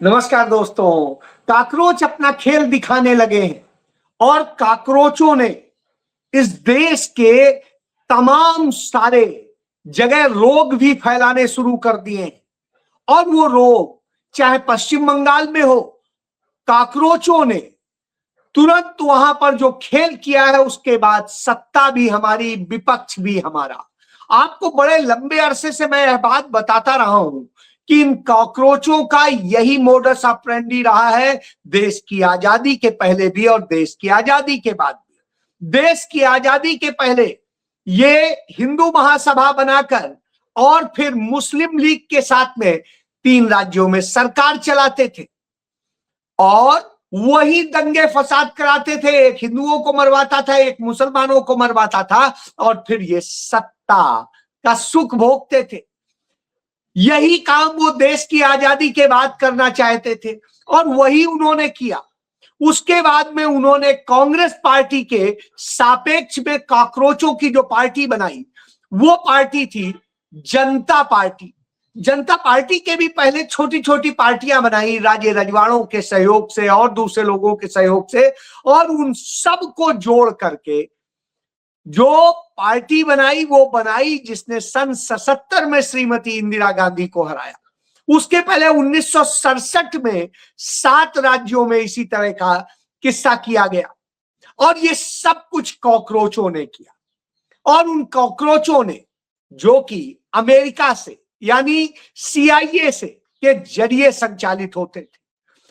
नमस्कार दोस्तों। काकरोच अपना खेल दिखाने लगे हैं और काकरोचों ने इस देश के तमाम सारे जगह रोग भी फैलाने शुरू कर दिए हैं। और वो रोग चाहे पश्चिम बंगाल में हो, काकरोचों ने तुरंत वहां पर जो खेल किया है उसके बाद सत्ता भी हमारी, विपक्ष भी हमारा। आपको बड़े लंबे अरसे से मैं यह बात बताता रहा हूं कि इन कॉकरोचों का यही मोडस ऑपरेंडी रहा है, देश की आजादी के पहले भी और देश की आजादी के बाद भी। देश की आजादी के पहले ये हिंदू महासभा बनाकर और फिर मुस्लिम लीग के साथ में 3 राज्यों में सरकार चलाते थे और वही दंगे फसाद कराते थे। एक हिंदुओं को मरवाता था, एक मुसलमानों को मरवाता था और फिर ये सत्ता का सुख भोगते थे। यही काम वो देश की आजादी के बाद करना चाहते थे और वही उन्होंने किया। उसके बाद में उन्होंने कांग्रेस पार्टी के सापेक्ष में कॉकरोचों की जो पार्टी बनाई वो पार्टी थी जनता पार्टी। जनता पार्टी के भी पहले छोटी छोटी पार्टियां बनाई राजे रजवाड़ों के सहयोग से और दूसरे लोगों के सहयोग से, और उन सब को जोड़ करके जो पार्टी बनाई वो बनाई जिसने सन 77 में श्रीमती इंदिरा गांधी को हराया। उसके पहले 1967 में 7 राज्यों में इसी तरह का किस्सा किया गया और ये सब कुछ कॉकरोचों ने किया। और उन कॉकरोचों ने, जो कि अमेरिका से यानी CIA से के जरिए संचालित होते थे,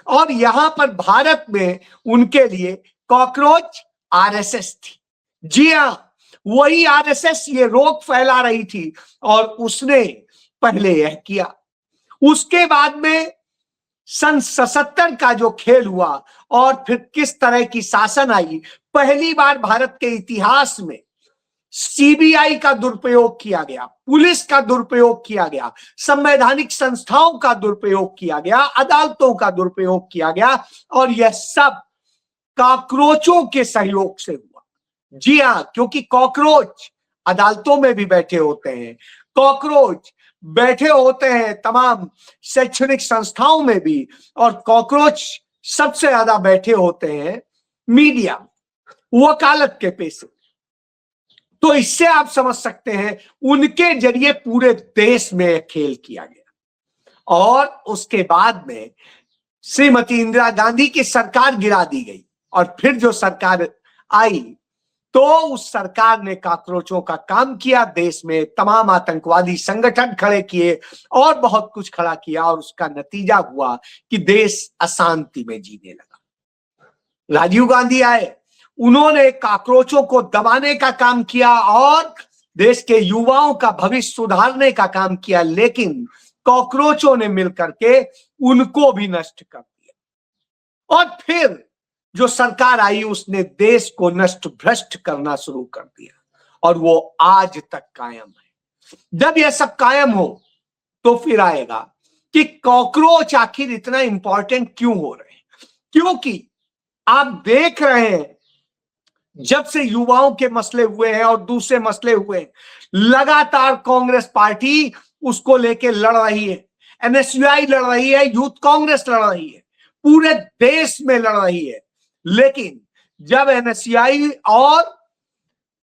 और यहां पर भारत में उनके लिए कॉकरोच RSS थी। जी हां, वही RSS ये रोग फैला रही थी और उसने पहले यह किया। उसके बाद में सन 77 का जो खेल हुआ और फिर किस तरह की शासन आई, पहली बार भारत के इतिहास में CBI का दुरुपयोग किया गया, पुलिस का दुरुपयोग किया गया, संवैधानिक संस्थाओं का दुरुपयोग किया गया, अदालतों का दुरुपयोग किया गया और यह सब कॉकरोचों के सहयोग से हुआ। जी हां, क्योंकि कॉकरोच अदालतों में भी बैठे होते हैं, कॉकरोच बैठे होते हैं तमाम शैक्षणिक संस्थाओं में भी, और कॉकरोच सबसे ज्यादा बैठे होते हैं मीडिया, वकालत के पेशे। तो इससे आप समझ सकते हैं उनके जरिए पूरे देश में खेल किया गया। और उसके बाद में श्रीमती इंदिरा गांधी की सरकार गिरा दी गई और फिर जो सरकार आई तो उस सरकार ने कॉकरोचों का काम किया, देश में तमाम आतंकवादी संगठन खड़े किए और बहुत कुछ खड़ा किया, और उसका नतीजा हुआ कि देश अशांति में जीने लगा। राजीव गांधी आए, उन्होंने कॉकरोचों को दबाने का काम किया और देश के युवाओं का भविष्य सुधारने का काम किया, लेकिन कॉकरोचों ने मिलकर के उनको भी नष्ट कर दिया। और फिर जो सरकार आई उसने देश को नष्ट भ्रष्ट करना शुरू कर दिया और वो आज तक कायम है। जब यह सब कायम हो तो फिर आएगा कि कॉकरोच आखिर इतना इंपॉर्टेंट क्यों हो रहे हैं। क्योंकि आप देख रहे हैं जब से युवाओं के मसले हुए हैं और दूसरे मसले हुए हैं, लगातार कांग्रेस पार्टी उसको लेके लड़ रही है, NSUI लड़ रही है, यूथ कांग्रेस लड़ रही है, पूरे देश में लड़ रही है। लेकिन जब NSUI और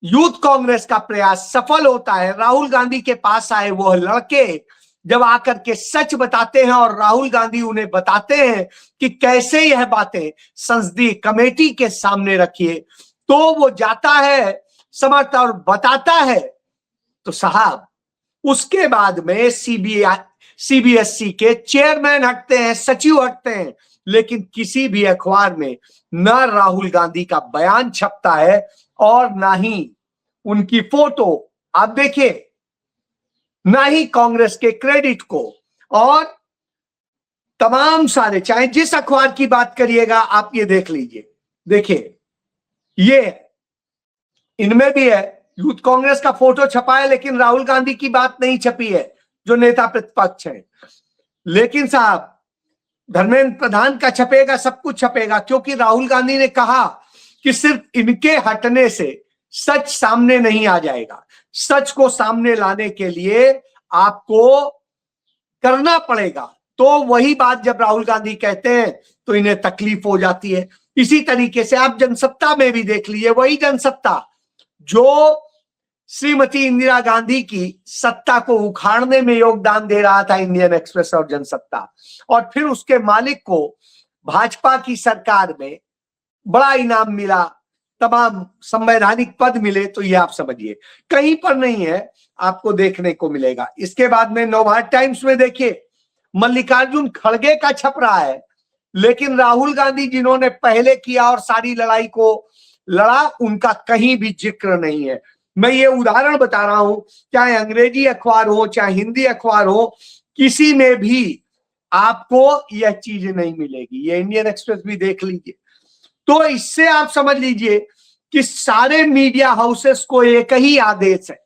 यूथ कांग्रेस का प्रयास सफल होता है, राहुल गांधी के पास आए वो लड़के जब आकर के सच बताते हैं और राहुल गांधी उन्हें बताते हैं कि कैसे यह बातें संसदीय कमेटी के सामने रखिए, तो वो जाता है समर्थ और बताता है। तो साहब उसके बाद में CBSE के चेयरमैन हटते हैं, सचिव हटते हैं, लेकिन किसी भी अखबार में न राहुल गांधी का बयान छपता है और ना ही उनकी फोटो आप देखिए, ना ही कांग्रेस के क्रेडिट को। और तमाम सारे, चाहे जिस अखबार की बात करिएगा आप ये देख लीजिए, देखिए ये इनमें भी है, यूथ कांग्रेस का फोटो छपा है लेकिन राहुल गांधी की बात नहीं छपी है जो नेता प्रतिपक्ष है। लेकिन साहब धर्मेंद्र प्रधान का छपेगा, सब कुछ छपेगा, क्योंकि राहुल गांधी ने कहा कि सिर्फ इनके हटने से सच सामने नहीं आ जाएगा। सच को सामने लाने के लिए आपको करना पड़ेगा। तो वही बात जब राहुल गांधी कहते हैं तो इन्हें तकलीफ हो जाती है। इसी तरीके से आप जनसत्ता में भी देख लीजिए, वही जनसत्ता जो श्रीमती इंदिरा गांधी की सत्ता को उखाड़ने में योगदान दे रहा था, इंडियन एक्सप्रेस और जनसत्ता, और फिर उसके मालिक को भाजपा की सरकार में बड़ा इनाम मिला, तमाम संवैधानिक पद मिले, तो ये आप समझिए कहीं पर नहीं है, आपको देखने को मिलेगा। इसके बाद में नवभारत टाइम्स में देखिए, मल्लिकार्जुन खड़गे का छप रहा है, लेकिन राहुल गांधी जिन्होंने पहले किया और सारी लड़ाई को लड़ा, उनका कहीं भी जिक्र नहीं है। मैं ये उदाहरण बता रहा हूं, चाहे अंग्रेजी अखबार हो चाहे हिंदी अखबार हो, किसी में भी आपको यह चीज नहीं मिलेगी। ये इंडियन एक्सप्रेस भी देख लीजिए। तो इससे आप समझ लीजिए कि सारे मीडिया हाउसेस को एक ही आदेश है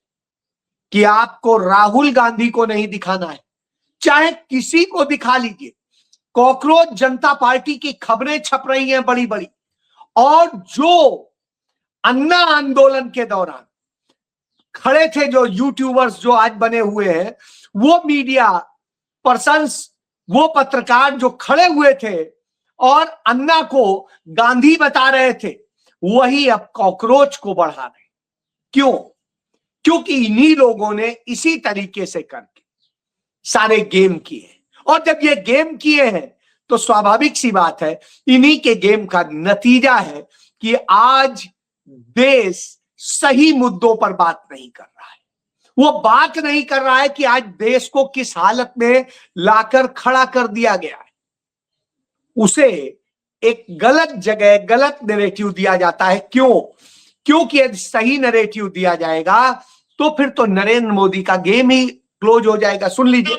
कि आपको राहुल गांधी को नहीं दिखाना है, चाहे किसी को दिखा लीजिए। कॉकरोच जनता पार्टी की खबरें छप रही हैं बड़ी बड़ी, और जो अन्ना आंदोलन के दौरान खड़े थे जो यूट्यूबर्स जो आज बने हुए हैं, वो मीडिया पर्सन्स, वो पत्रकार जो खड़े हुए थे और अन्ना को गांधी बता रहे थे, वही अब कॉकरोच को बढ़ा रहे। क्यों? क्योंकि इन्हीं लोगों ने इसी तरीके से करके सारे गेम किए, और जब ये गेम किए हैं तो स्वाभाविक सी बात है, इन्हीं के गेम का नतीजा है कि आज देश सही मुद्दों पर बात नहीं कर रहा है। वो बात नहीं कर रहा है कि आज देश को किस हालत में लाकर खड़ा कर दिया गया है। उसे एक गलत जगह गलत नैरेटिव दिया जाता है। क्यों? क्योंकि यदि सही नैरेटिव दिया जाएगा तो फिर तो नरेंद्र मोदी का गेम ही क्लोज हो जाएगा। सुन लीजिए,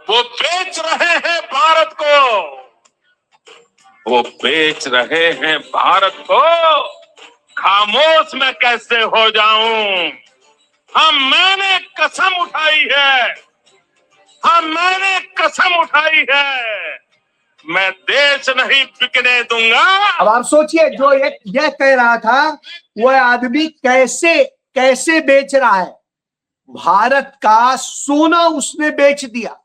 वो बेच रहे हैं भारत को, वो बेच रहे हैं भारत को, खामोश मैं कैसे हो जाऊं? मैंने कसम उठाई है, मैंने कसम उठाई है, मैं देश नहीं बिकने दूंगा। अब आप सोचिए, जो यह कह रहा था वह आदमी कैसे बेच रहा है। भारत का सोना उसने बेच दिया,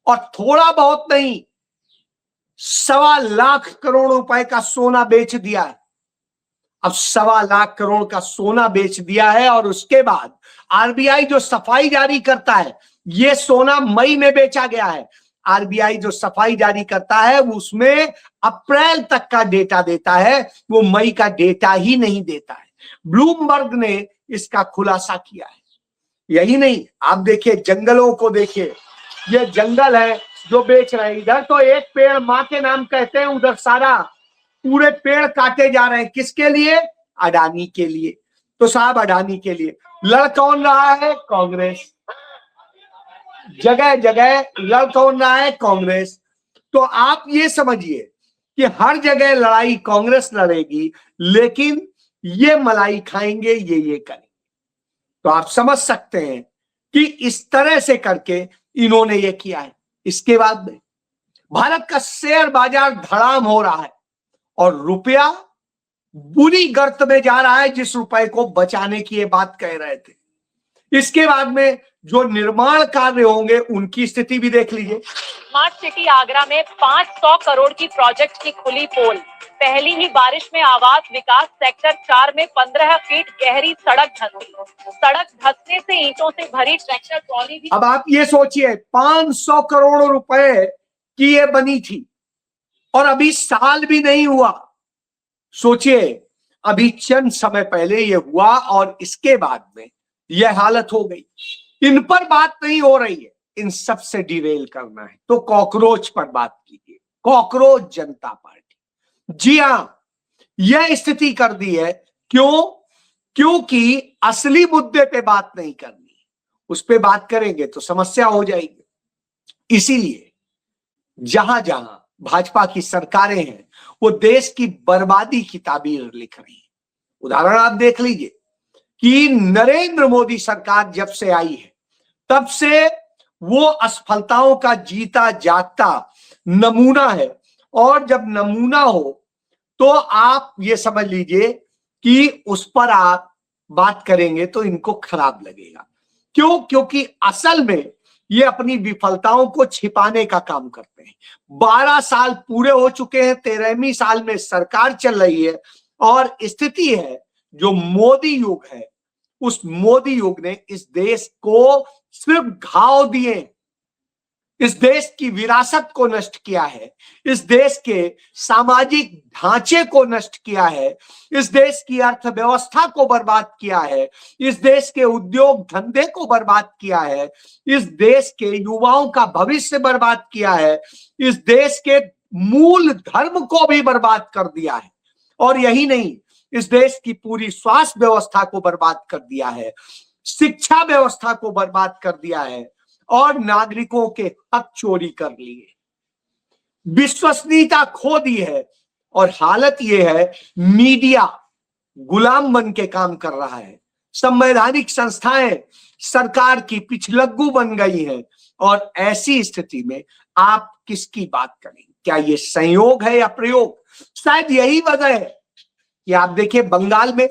और थोड़ा बहुत नहीं, 1.25 लाख करोड़ रुपए का सोना बेच दिया है। अब 1.25 लाख करोड़ का सोना बेच दिया है, और उसके बाद आरबीआई जो सफाई जारी करता है, ये सोना मई में बेचा गया है। आरबीआई जो सफाई जारी करता है उसमें अप्रैल तक का डेटा देता है, वो मई का डेटा ही नहीं देता है। ब्लूमबर्ग ने इसका खुलासा किया है। यही नहीं, आप देखिए जंगलों को देखिए, ये जंगल है जो बेच रहे हैं। इधर तो एक पेड़ माँ के नाम कहते हैं, उधर सारा पूरे पेड़ काटे जा रहे हैं। किसके लिए? अडानी के लिए। तो साहब अडानी के लिए लड़ कौन रहा है? कांग्रेस। जगह जगह लड़ कौन रहा है? कांग्रेस। तो आप ये समझिए कि हर जगह लड़ाई कांग्रेस लड़ेगी, लेकिन ये मलाई खाएंगे, ये करेंगे। तो आप समझ सकते हैं कि इस तरह से करके इन्होंने ये किया है। इसके बाद में भारत का शेयर बाजार धड़ाम हो रहा है, और रुपया बुरी गर्त में जा रहा है, जिस रुपए को बचाने की ये बात कह रहे थे। इसके बाद में जो निर्माण कार्य होंगे उनकी स्थिति भी देख लीजिए। स्मार्ट सिटी आगरा में 500 करोड़ की प्रोजेक्ट की खुली पोल। पहली ही बारिश में आवास विकास सेक्टर 4 में 15 फीट गहरी सड़क धंसी। सड़क धंसने से ईंटों से भरी ट्रैक्टर ट्रॉली भी। अब आप ये सोचिए, 500 करोड़ रुपए की ये बनी थी, और अभी साल भी नहीं हुआ। सोचिए, अभी चंद समय पहले ये हुआ, और इसके बाद में यह हालत हो गई। इन पर बात नहीं हो रही है, इन सब से डिरेल करना है तो कॉकरोच पर बात कीजिए। कॉकरोच जनता पार्टी, जी हां, यह स्थिति कर दी है। क्यों? क्योंकि असली मुद्दे पे बात नहीं करनी, उस पे बात करेंगे तो समस्या हो जाएगी। इसीलिए जहां जहां भाजपा की सरकारें हैं, वो देश की बर्बादी की ताबीर लिख रही है। उदाहरण आप देख लीजिए कि नरेंद्र मोदी सरकार जब से आई है, तब से वो असफलताओं का जीता जागता नमूना है, और जब नमूना हो तो आप ये समझ लीजिए कि उस पर आप बात करेंगे तो इनको खराब लगेगा। क्यों? क्योंकि असल में ये अपनी विफलताओं को छिपाने का काम करते हैं। 12 साल पूरे हो चुके हैं, 13वीं साल में सरकार चल रही है और स्थिति है जो मोदी युग है, उस मोदी युग ने इस देश को सिर्फ घाव दिए, इस देश की विरासत को नष्ट किया है, इस देश के सामाजिक ढांचे को नष्ट किया है, इस देश की अर्थव्यवस्था को बर्बाद किया है, इस देश के उद्योग धंधे को बर्बाद किया है, इस देश के युवाओं का भविष्य बर्बाद किया है, इस देश के मूल धर्म को भी बर्बाद कर दिया है। और यही नहीं, इस देश की पूरी स्वास्थ्य व्यवस्था को बर्बाद कर दिया है, शिक्षा व्यवस्था को बर्बाद कर दिया है और नागरिकों के हक चोरी कर लिए, विश्वसनीयता खो दी है। और हालत यह है, मीडिया गुलाम बन के काम कर रहा है, संवैधानिक संस्थाएं सरकार की पिछलग्गू बन गई हैं। और ऐसी स्थिति में आप किसकी बात करें? क्या ये संयोग है या प्रयोग? शायद यही वजह है कि आप देखिए बंगाल में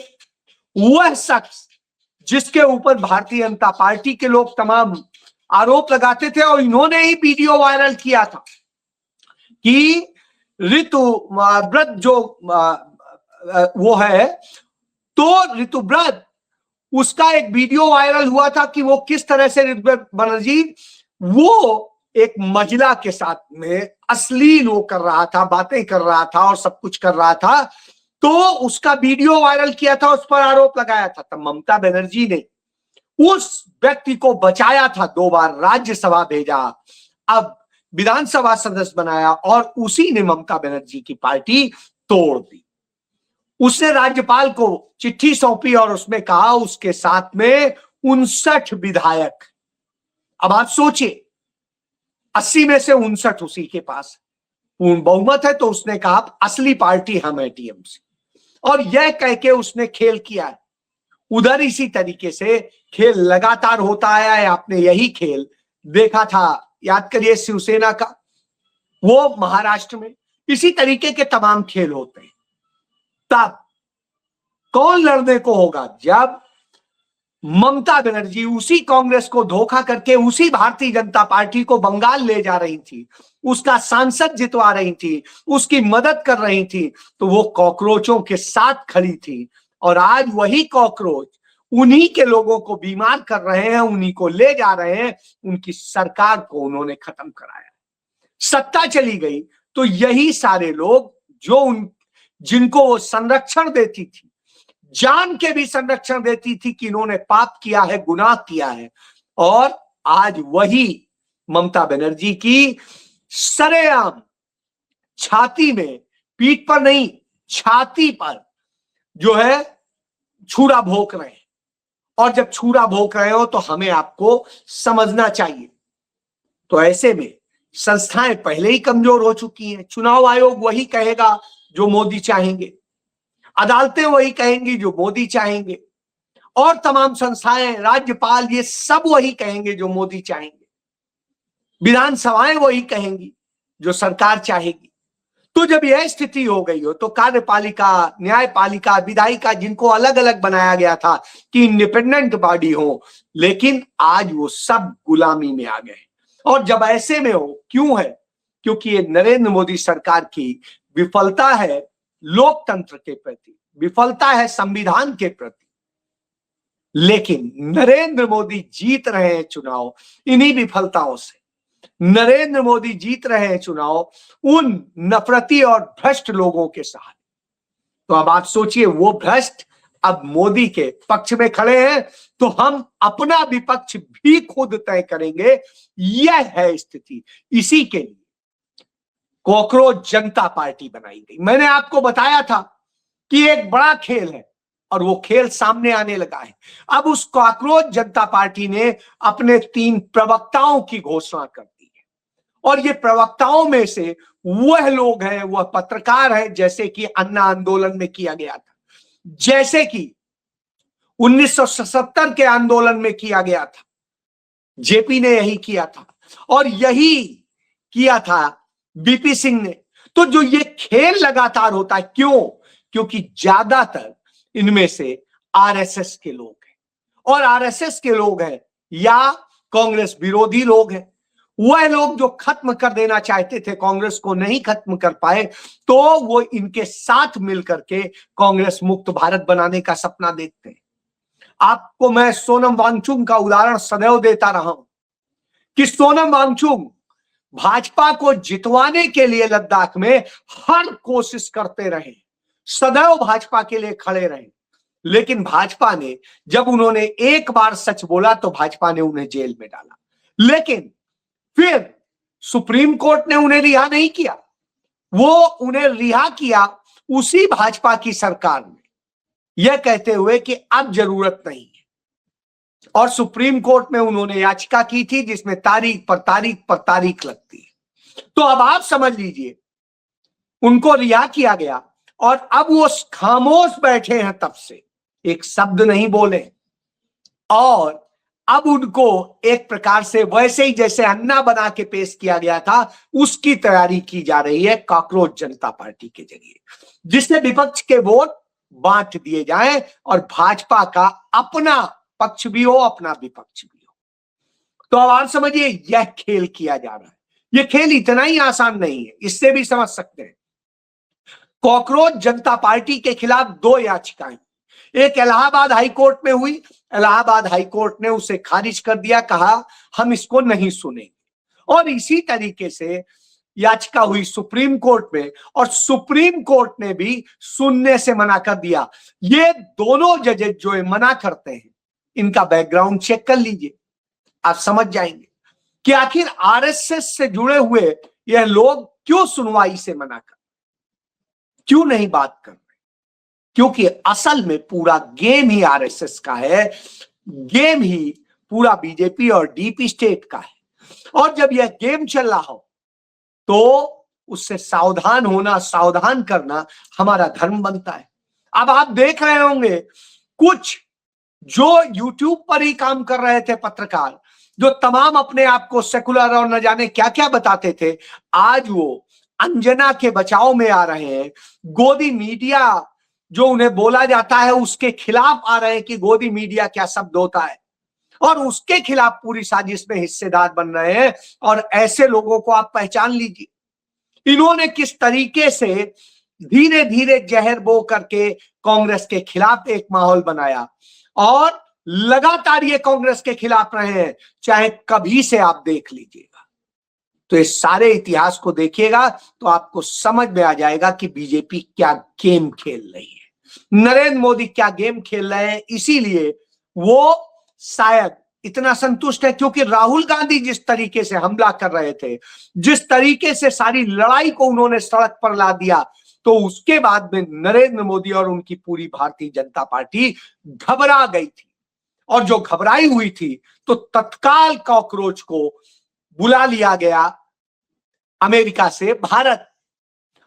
वह शख्स जिसके ऊपर भारतीय जनता पार्टी के लोग तमाम आरोप लगाते थे और इन्होंने ही वीडियो वायरल किया था कि ऋतुव्रत जो वो है, तो ऋतुव्रत, उसका एक वीडियो वायरल हुआ था कि वो किस तरह से ऋतुव्रत बनर्जी वो एक महिला के साथ में अश्लील वो कर रहा था, बातें कर रहा था और सब कुछ कर रहा था, तो उसका वीडियो वायरल किया था, उस पर आरोप लगाया था। तब ममता बनर्जी ने उस व्यक्ति को बचाया था, 2 बार राज्यसभा भेजा, अब विधानसभा सदस्य बनाया और उसी ने ममता बनर्जी की पार्टी तोड़ दी। उसने राज्यपाल को चिट्ठी सौंपी और उसमें कहा उसके साथ में 59 विधायक। अब आप सोचिए, 80 में से 59 उसी के पास पूर्ण बहुमत है, तो उसने कहा असली पार्टी हम है टीएमसी, और यह कह के उसने खेल किया है। उधर इसी तरीके से खेल लगातार होता आया है। आपने यही खेल देखा था, याद करिए शिवसेना का, वो महाराष्ट्र में इसी तरीके के तमाम खेल होते हैं। तब कौन लड़ने को होगा? जब ममता बनर्जी उसी कांग्रेस को धोखा करके उसी भारतीय जनता पार्टी को बंगाल ले जा रही थी, उसका सांसद जितवा रही थी, उसकी मदद कर रही थी, तो वो कॉकरोचों के साथ खड़ी थी। और आज वही कॉकरोच उन्हीं के लोगों को बीमार कर रहे हैं, उन्हीं को ले जा रहे हैं, उनकी सरकार को उन्होंने खत्म कराया। सत्ता चली गई तो यही सारे लोग जो जिनको वो संरक्षण देती थी, जान के भी संरक्षण देती थी कि इन्होंने पाप किया है, गुनाह किया है, और आज वही ममता बनर्जी की सरेआम छाती में, पीठ पर नहीं छाती पर जो है छुरा भोंक रहे हैं। और जब छुरा भोंक रहे हो तो हमें आपको समझना चाहिए। तो ऐसे में संस्थाएं पहले ही कमजोर हो चुकी हैं। चुनाव आयोग वही कहेगा जो मोदी चाहेंगे, अदालतें वही कहेंगी जो मोदी चाहेंगे, और तमाम संस्थाएं, राज्यपाल, ये सब वही कहेंगे जो मोदी चाहेंगे, विधानसभाएं वही कहेंगी जो सरकार चाहेगी। तो जब यह स्थिति हो गई हो तो कार्यपालिका, न्यायपालिका, विधायिका, जिनको अलग अलग बनाया गया था कि इंडिपेंडेंट बॉडी हो, लेकिन आज वो सब गुलामी में आ गए। और जब ऐसे में हो, क्यों है? क्योंकि ये नरेंद्र मोदी सरकार की विफलता है लोकतंत्र के प्रति, विफलता है संविधान के प्रति। लेकिन नरेंद्र मोदी जीत रहे हैं चुनाव इन्हीं विफलताओं से। नरेंद्र मोदी जीत रहे हैं चुनाव उन नफरती और भ्रष्ट लोगों के सहारे। तो अब आप सोचिए, वो भ्रष्ट अब मोदी के पक्ष में खड़े हैं, तो हम अपना विपक्ष भी खुद तय करेंगे। यह है स्थिति। इसी के लिए कॉकरोच जनता पार्टी बनाई गई। मैंने आपको बताया था कि एक बड़ा खेल है और वो खेल सामने आने लगा है। अब उस कॉकरोच जनता पार्टी ने अपने 3 प्रवक्ताओं की घोषणा कर दी है, और ये प्रवक्ताओं में से वह लोग हैं, वह पत्रकार हैं, जैसे कि अन्ना आंदोलन में किया गया था, जैसे कि 1977 के आंदोलन में किया गया था, जेपी ने यही किया था, और यही किया था बीपी सिंह ने। तो जो ये खेल लगातार होता है, क्यों? क्योंकि ज्यादातर इनमें से आरएसएस के लोग हैं, और आरएसएस के लोग हैं या कांग्रेस विरोधी लोग हैं। वह लोग जो खत्म कर देना चाहते थे कांग्रेस को नहीं खत्म कर पाए, तो वो इनके साथ मिलकर के कांग्रेस मुक्त भारत बनाने का सपना देखते हैं। आपको मैं सोनम वांगचुक का उदाहरण सदैव देता रहा हूं कि सोनम वांगचुक भाजपा को जितवाने के लिए लद्दाख में हर कोशिश करते रहे, सदैव भाजपा के लिए खड़े रहे, लेकिन भाजपा ने जब उन्होंने एक बार सच बोला तो भाजपा ने उन्हें जेल में डाला। लेकिन फिर सुप्रीम कोर्ट ने उन्हें रिहा नहीं किया, वो उन्हें रिहा किया उसी भाजपा की सरकार ने, यह कहते हुए कि अब जरूरत नहीं है। और सुप्रीम कोर्ट में उन्होंने याचिका की थी जिसमें तारीख पर तारीख पर तारीख लगती है। तो अब आप समझ लीजिए, उनको रिहा किया गया और अब वो खामोश बैठे हैं, तब से एक शब्द नहीं बोले, और अब उनको एक प्रकार से वैसे ही जैसे अन्ना बना के पेश किया गया था उसकी तैयारी की जा रही है कॉकरोच जनता पार्टी के जरिए, जिससे विपक्ष के वोट बांट दिए जाएं और भाजपा का अपना पक्ष भी हो अपना विपक्ष भी हो। तो अब आप समझिए यह खेल किया जा रहा है। यह खेल इतना ही आसान नहीं है, इससे भी समझ सकते हैं। कॉकरोच जनता पार्टी के खिलाफ 2 याचिकाएं, एक इलाहाबाद हाईकोर्ट में हुई, इलाहाबाद हाईकोर्ट ने उसे खारिज कर दिया, कहा हम इसको नहीं सुनेंगे। और इसी तरीके से याचिका हुई सुप्रीम कोर्ट में और सुप्रीम कोर्ट ने भी सुनने से मना कर दिया। ये दोनों जजेस जो मना करते हैं, इनका बैकग्राउंड चेक कर लीजिए, आप समझ जाएंगे कि आखिर आरएसएस से जुड़े हुए यह लोग क्यों सुनवाई से मना कर, क्यों नहीं बात कर रहे। क्योंकि असल में पूरा गेम ही आरएसएस का है, गेम ही पूरा बीजेपी और डीप स्टेट का है। और जब यह गेम चल रहा हो तो उससे सावधान होना, सावधान करना हमारा धर्म बनता है। अब आप देख रहे होंगे कुछ जो यूट्यूब पर ही काम कर रहे थे पत्रकार, जो तमाम अपने आप को सेकुलर और न जाने क्या क्या बताते थे, आज वो अंजना के बचाव में आ रहे हैं। गोदी मीडिया जो उन्हें बोला जाता है उसके खिलाफ आ रहे हैं कि गोदी मीडिया क्या शब्द होता है, और उसके खिलाफ पूरी साजिश में हिस्सेदार बन रहे हैं। और ऐसे लोगों को आप पहचान लीजिए, इन्होंने किस तरीके से धीरे धीरे जहर बो करके कांग्रेस के खिलाफ एक माहौल बनाया, और लगातार ये कांग्रेस के खिलाफ रहे हैं, चाहे कभी से आप देख लीजिएगा। तो इस सारे इतिहास को देखिएगा तो आपको समझ में आ जाएगा कि बीजेपी क्या गेम खेल रही है, नरेंद्र मोदी क्या गेम खेल रहे हैं। इसीलिए वो शायद इतना संतुष्ट है क्योंकि राहुल गांधी जिस तरीके से हमला कर रहे थे, जिस तरीके से सारी लड़ाई को उन्होंने सड़क पर ला दिया, तो उसके बाद में नरेंद्र मोदी और उनकी पूरी भारतीय जनता पार्टी घबरा गई थी। और जो घबराई हुई थी तो तत्काल कॉकरोच को बुला लिया गया अमेरिका से भारत,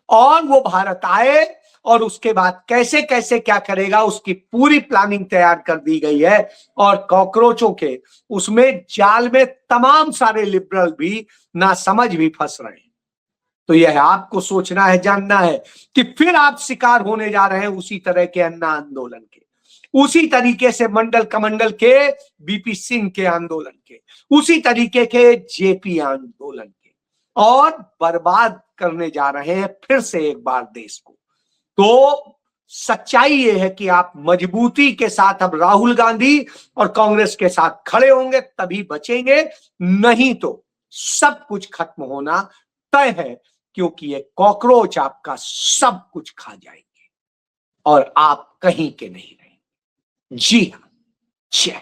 और वो भारत आए और उसके बाद कैसे कैसे क्या करेगा उसकी पूरी प्लानिंग तैयार कर दी गई है। और कॉकरोचों के उसमें जाल में तमाम सारे लिबरल भी नासमझ भी फंस रहे हैं। तो यह आपको सोचना है, जानना है कि फिर आप शिकार होने जा रहे हैं उसी तरह के अन्ना आंदोलन के, उसी तरीके से मंडल कमंडल के बीपी सिंह के आंदोलन के, उसी तरीके के जेपी आंदोलन के, और बर्बाद करने जा रहे हैं फिर से एक बार देश को। तो सच्चाई ये है कि आप मजबूती के साथ अब राहुल गांधी और कांग्रेस के साथ खड़े होंगे तभी बचेंगे, नहीं तो सब कुछ खत्म होना तय है, क्योंकि ये कॉकरोच आपका सब कुछ खा जाएंगे और आप कहीं के नहीं रहेंगे। जी हाँ, जय।